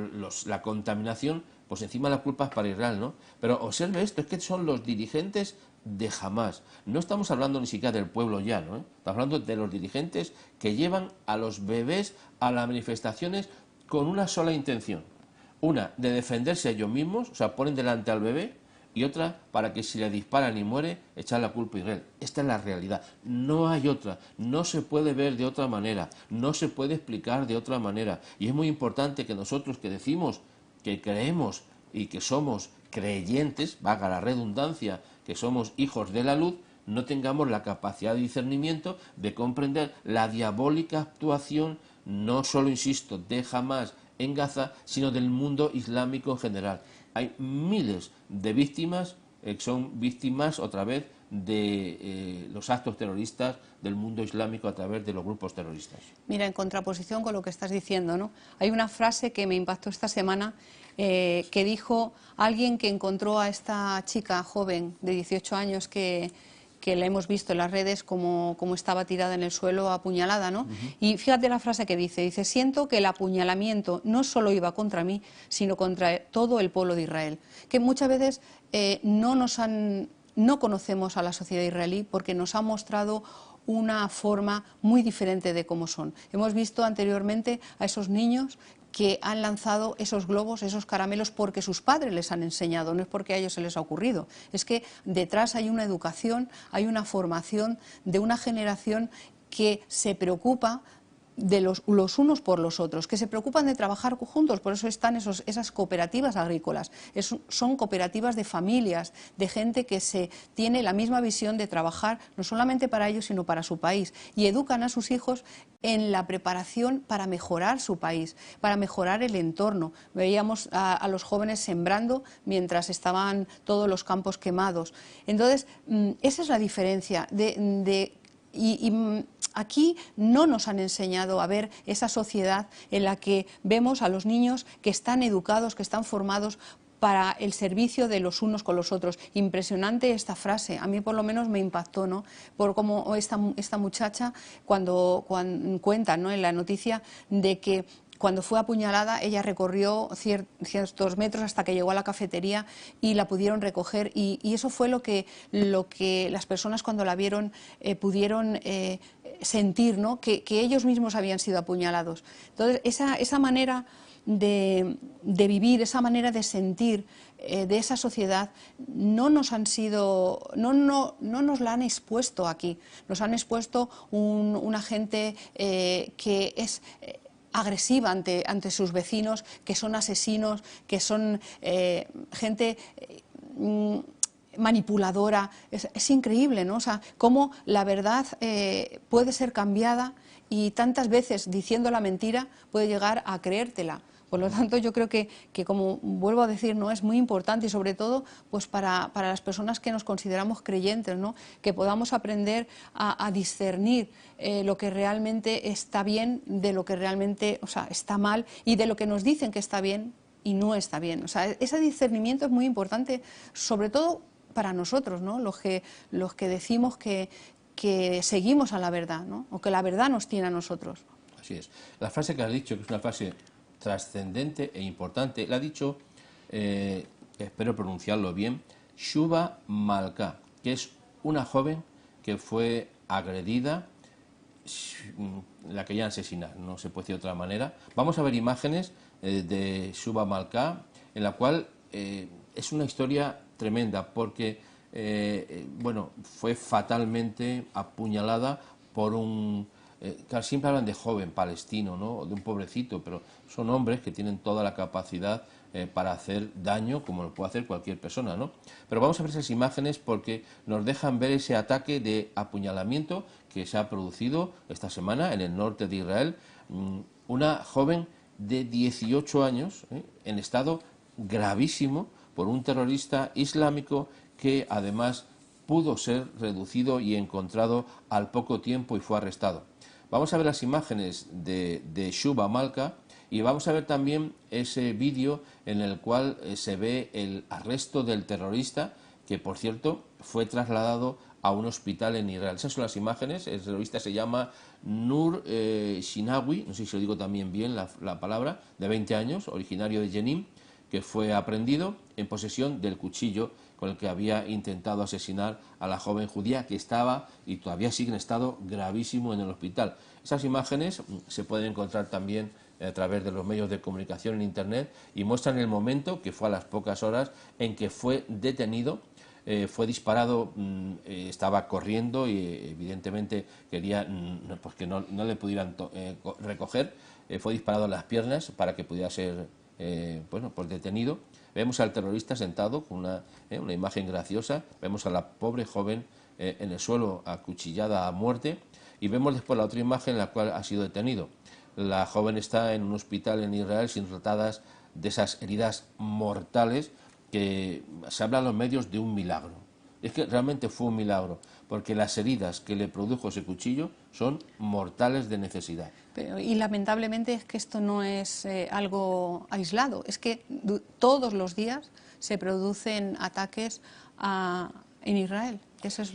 B: la contaminación, pues encima la culpa es para Israel, ¿no? Pero observe esto, es que son los dirigentes de Hamás. No estamos hablando ni siquiera del pueblo llano, Estamos hablando de los dirigentes que llevan a los bebés a las manifestaciones con una sola intención. Una, de defenderse a ellos mismos, o sea, ponen delante al bebé, y otra, para que si le disparan y muere, echar la culpa a Israel. Esta es la realidad. No hay otra. No se puede ver de otra manera. No se puede explicar de otra manera. Y es muy importante que nosotros que decimos que creemos y que somos creyentes, valga la redundancia, que somos hijos de la luz, no tengamos la capacidad de discernimiento de comprender la diabólica actuación, no solo, insisto, de Hamás en Gaza, sino del mundo islámico en general. Hay miles de víctimas que son víctimas otra vez de los actos terroristas del mundo islámico a través de los grupos terroristas.
C: Mira, en contraposición con lo que estás diciendo, ¿no? Hay una frase que me impactó esta semana que dijo alguien que encontró a esta chica joven de 18 años que la hemos visto en las redes como estaba tirada en el suelo apuñalada, ¿no? Y fíjate la frase que dice, siento que el apuñalamiento no solo iba contra mí, sino contra todo el pueblo de Israel. Que muchas veces no conocemos a la sociedad israelí porque nos ha mostrado una forma muy diferente de cómo son. Hemos visto anteriormente a esos niños que han lanzado esos globos, esos caramelos, porque sus padres les han enseñado, no es porque a ellos se les ha ocurrido. Es que detrás hay una educación, hay una formación de una generación que se preocupa de los unos por los otros, que se preocupan de trabajar juntos, por eso están esas cooperativas agrícolas, son cooperativas de familias, de gente que tiene la misma visión de trabajar, no solamente para ellos, sino para su país, y educan a sus hijos en la preparación para mejorar su país, para mejorar el entorno. Veíamos a los jóvenes sembrando mientras estaban todos los campos quemados. Entonces, esa es la diferencia aquí no nos han enseñado a ver esa sociedad en la que vemos a los niños que están educados, que están formados para el servicio de los unos con los otros. Impresionante esta frase, a mí por lo menos me impactó, ¿no? Por cómo esta muchacha cuando cuenta, ¿no?, en la noticia de que cuando fue apuñalada, ella recorrió ciertos metros hasta que llegó a la cafetería y la pudieron recoger. Y eso fue lo que las personas cuando la vieron pudieron sentir, ¿no?, que ellos mismos habían sido apuñalados. Entonces, esa manera de vivir, esa manera de sentir de esa sociedad no nos la han expuesto aquí. Nos han expuesto una gente que es agresiva ante sus vecinos, que son asesinos, que son gente manipuladora. Es increíble, ¿no? O sea, cómo la verdad puede ser cambiada y tantas veces diciendo la mentira puede llegar a creértela. Por lo tanto, yo creo que como vuelvo a decir, ¿no?, es muy importante, y sobre todo pues para las personas que nos consideramos creyentes, ¿no?, que podamos aprender a discernir lo que realmente está bien de lo que realmente, o sea, está mal, y de lo que nos dicen que está bien y no está bien. O sea, ese discernimiento es muy importante, sobre todo para nosotros, ¿no?, los que decimos que seguimos a la verdad, ¿no?, o que la verdad nos tiene a nosotros.
B: Así es. La frase que has dicho, que es una frase trascendente e importante, la ha dicho, espero pronunciarlo bien, Shuba Malka, que es una joven que fue agredida, la querían asesinar, no se puede decir de otra manera. Vamos a ver imágenes de Shuba Malka, en la cual es una historia tremenda, porque bueno, fue fatalmente apuñalada por un... Claro, siempre hablan de joven palestino, ¿no?, de un pobrecito, pero son hombres que tienen toda la capacidad para hacer daño, como lo puede hacer cualquier persona, ¿no? Pero vamos a ver esas imágenes porque nos dejan ver ese ataque de apuñalamiento que se ha producido esta semana en el norte de Israel. Una joven de 18 años, en estado gravísimo, por un terrorista islámico que además pudo ser reducido y encontrado al poco tiempo y fue arrestado. Vamos a ver las imágenes de Shuba Malka y vamos a ver también ese vídeo en el cual se ve el arresto del terrorista, que por cierto fue trasladado a un hospital en Israel. Esas son las imágenes. El terrorista se llama Nur Shinawi, no sé si lo digo también bien la palabra, de 20 años, originario de Jenin, que fue aprehendido en posesión del cuchillo con el que había intentado asesinar a la joven judía, que estaba y todavía sigue en estado gravísimo en el hospital. Esas imágenes se pueden encontrar también a través de los medios de comunicación en Internet y muestran el momento, que fue a las pocas horas, en que fue detenido. Fue disparado, estaba corriendo y evidentemente quería pues que no le pudieran recoger. Fue disparado en las piernas para que pudiera ser bueno, pues detenido. Vemos al terrorista sentado con una imagen graciosa. Vemos a la pobre joven en el suelo acuchillada a muerte, y vemos después la otra imagen en la cual ha sido detenido. La joven está en un hospital en Israel sin tratadas de esas heridas mortales, que se habla en los medios de un milagro. Es que realmente fue un milagro, porque las heridas que le produjo ese cuchillo son mortales de necesidad.
C: Y lamentablemente es que esto no es algo aislado, es que todos los días se producen ataques en Israel. Esa es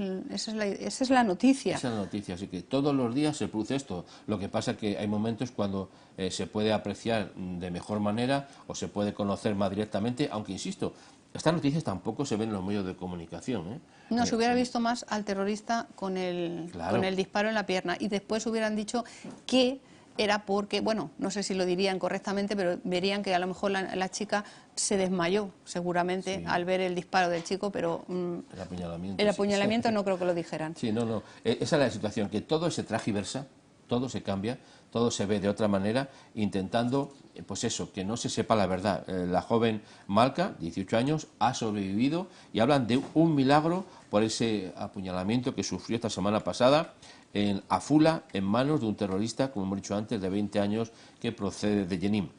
C: la noticia.
B: Esa es la noticia, así que todos los días se produce esto. Lo que pasa es que hay momentos cuando se puede apreciar de mejor manera o se puede conocer más directamente, aunque insisto, estas noticias tampoco se ven en los medios de comunicación.
C: No, se hubiera visto más al terrorista con el disparo en la pierna, y después hubieran dicho que era porque, bueno, no sé si lo dirían correctamente, pero verían que a lo mejor la chica se desmayó seguramente al ver el disparo del chico, pero el apuñalamiento no creo que lo dijeran.
B: Sí, no. Esa es la situación, que todo se tragiversa, todo se cambia, todo se ve de otra manera, intentando, pues eso, que no se sepa la verdad. La joven Malka, 18 años, ha sobrevivido y hablan de un milagro por ese apuñalamiento que sufrió esta semana pasada en Afula, en manos de un terrorista, como hemos dicho antes, de 20 años, que procede de Jenin.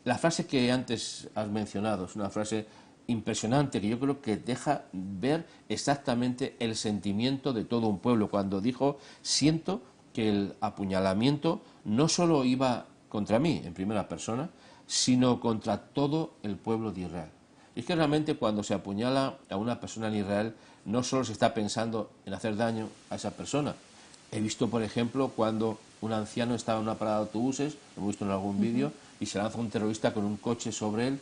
B: La frase que antes has mencionado es una frase impresionante, que yo creo que deja ver exactamente el sentimiento de todo un pueblo, cuando dijo: siento que el apuñalamiento no solo iba contra mí, en primera persona, sino contra todo el pueblo de Israel. Y es que realmente cuando se apuñala a una persona en Israel, no solo se está pensando en hacer daño a esa persona. He visto, por ejemplo, cuando un anciano estaba en una parada de autobuses, lo hemos visto en algún vídeo, y se lanza un terrorista con un coche sobre él,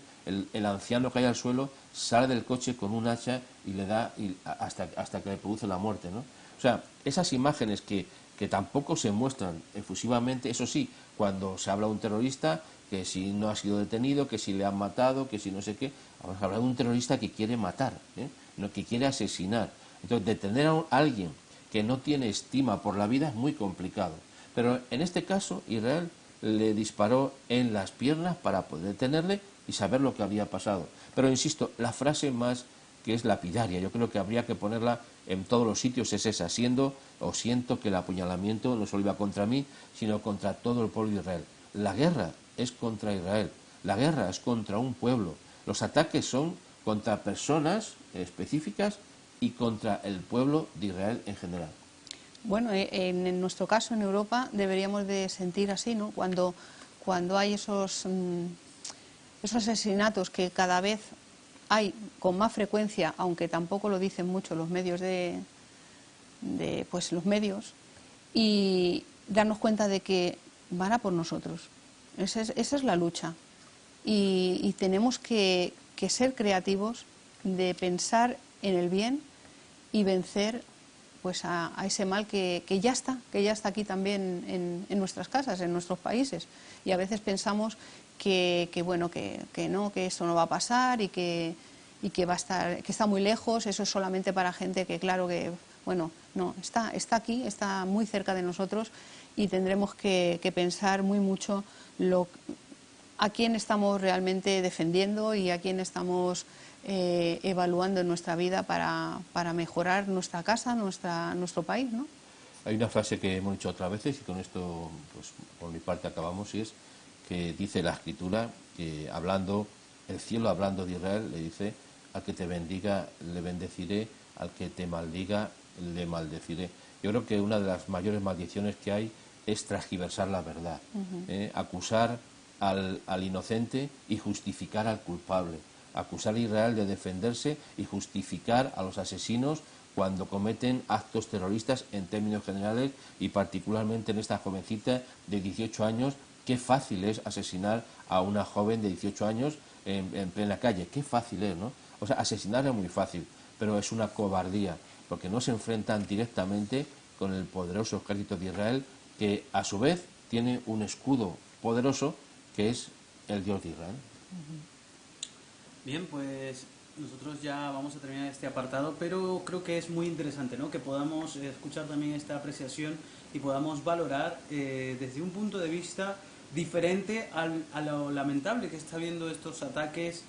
B: el anciano cae al suelo, sale del coche con un hacha y le da hasta que le produce la muerte, ¿no? O sea, esas imágenes que que tampoco se muestran efusivamente. Eso sí, cuando se habla de un terrorista, que si no ha sido detenido, que si le han matado, que si no sé qué, vamos a hablar de un terrorista que quiere matar, no, que quiere asesinar. Entonces, detener a alguien que no tiene estima por la vida es muy complicado. Pero en este caso, Israel le disparó en las piernas para poder detenerle y saber lo que había pasado. Pero insisto, la frase más que es lapidaria, yo creo que habría que ponerla en todos los sitios, es esa: siento que el apuñalamiento no solo iba contra mí, sino contra todo el pueblo de Israel. La guerra es contra Israel, la guerra es contra un pueblo, los ataques son contra personas específicas y contra el pueblo de Israel en general.
C: Bueno, en nuestro caso, en Europa, deberíamos de sentir así, ¿no? Cuando hay esos asesinatos que cada vez hay con más frecuencia, aunque tampoco lo dicen mucho los medios pues los medios, y darnos cuenta de que van a por nosotros. Esa es la lucha. Y tenemos que ser creativos, de pensar en el bien y vencer pues a ese mal que ya está aquí también en nuestras casas, en nuestros países. Y a veces pensamos que no, que esto no va a pasar y que va a estar, que está muy lejos. Eso es solamente para gente que, claro, que bueno, no, está aquí, está muy cerca de nosotros, y tendremos que pensar muy mucho a quién estamos realmente defendiendo y a quién estamos evaluando en nuestra vida para mejorar nuestra casa, nuestro país, ¿no?
B: Hay una frase que hemos dicho otras veces, y con esto, pues por mi parte acabamos, y es que dice la Escritura que el cielo hablando de Israel le dice: al que te bendiga le bendeciré, al que te maldiga le maldeciré. Yo creo que una de las mayores maldiciones que hay es transgiversar la verdad, acusar al inocente y justificar al culpable, acusar a Israel de defenderse y justificar a los asesinos cuando cometen actos terroristas en términos generales, y particularmente en esta jovencita de 18 años. Qué fácil es asesinar a una joven de 18 años en plena calle, qué fácil es, ¿no? O sea, asesinar es muy fácil, pero es una cobardía, porque no se enfrentan directamente con el poderoso ejército de Israel, que a su vez tiene un escudo poderoso, que es el Dios de Israel.
A: Bien, pues nosotros ya vamos a terminar este apartado, pero creo que es muy interesante, ¿no?, que podamos escuchar también esta apreciación y podamos valorar desde un punto de vista diferente a lo lamentable que está viendo estos ataques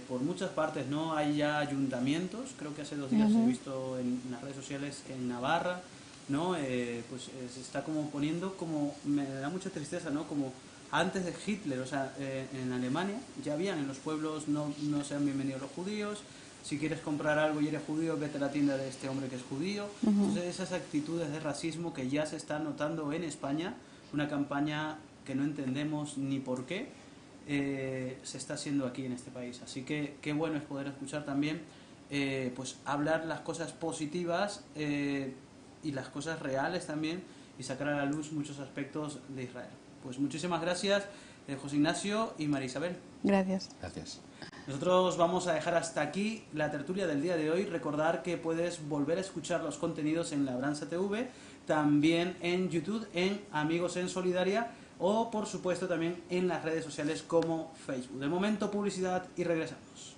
A: por muchas partes, ¿no? Hay ya ayuntamientos, creo que hace 2 días he visto en las redes sociales que en Navarra, ¿no? Se está como poniendo, como me da mucha tristeza, ¿no?, como antes de Hitler, o sea, en Alemania ya habían en los pueblos: no sean bienvenidos los judíos, si quieres comprar algo y eres judío, vete a la tienda de este hombre que es judío. Entonces, esas actitudes de racismo que ya se están notando en España, una campaña que no entendemos ni por qué, se está haciendo aquí en este país. Así que qué bueno es poder escuchar también, pues hablar las cosas positivas y las cosas reales también, y sacar a la luz muchos aspectos de Israel. Pues muchísimas gracias, José Ignacio y María Isabel.
C: Gracias.
B: Gracias.
A: Nosotros vamos a dejar hasta aquí la tertulia del día de hoy. Recordar que puedes volver a escuchar los contenidos en Labranza TV, también en YouTube, en Amigos en Solidaria, o por supuesto también en las redes sociales como Facebook. De momento, publicidad y regresamos.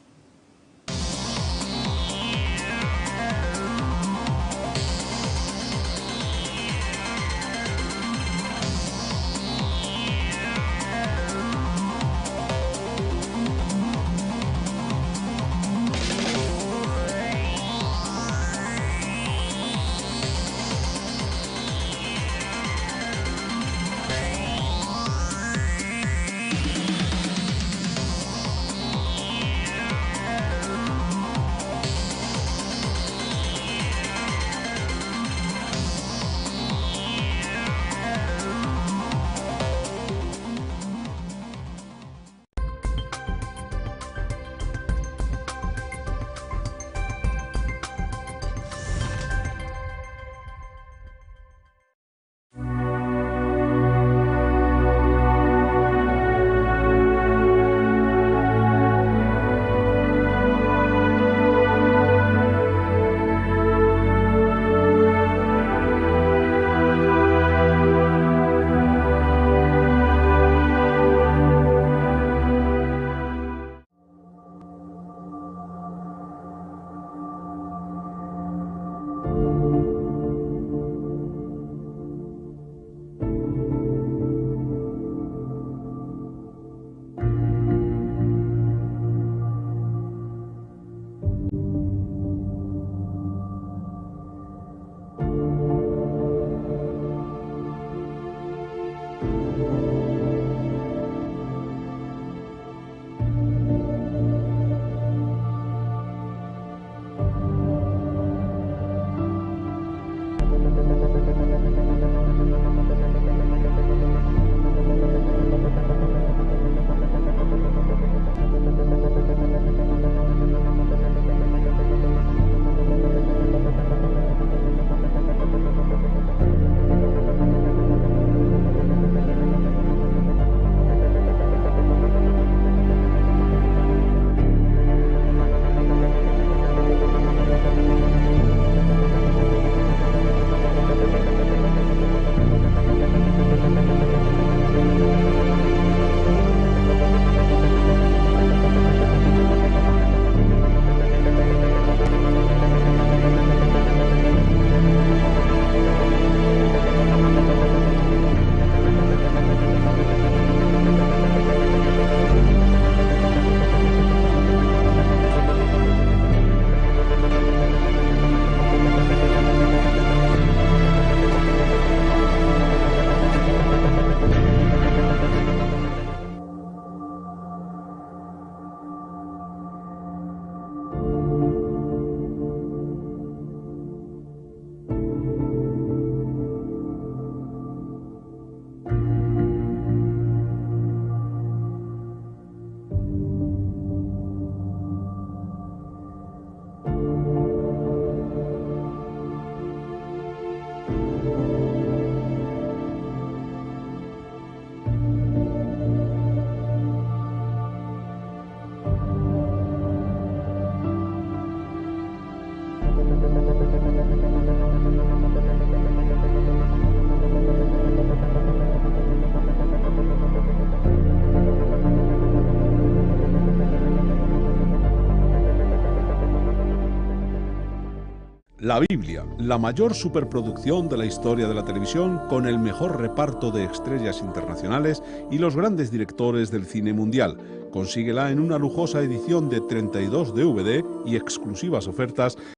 D: La Biblia, la mayor superproducción de la historia de la televisión, con el mejor reparto de estrellas internacionales y los grandes directores del cine mundial. Consíguela en una lujosa edición de 32 DVD y exclusivas ofertas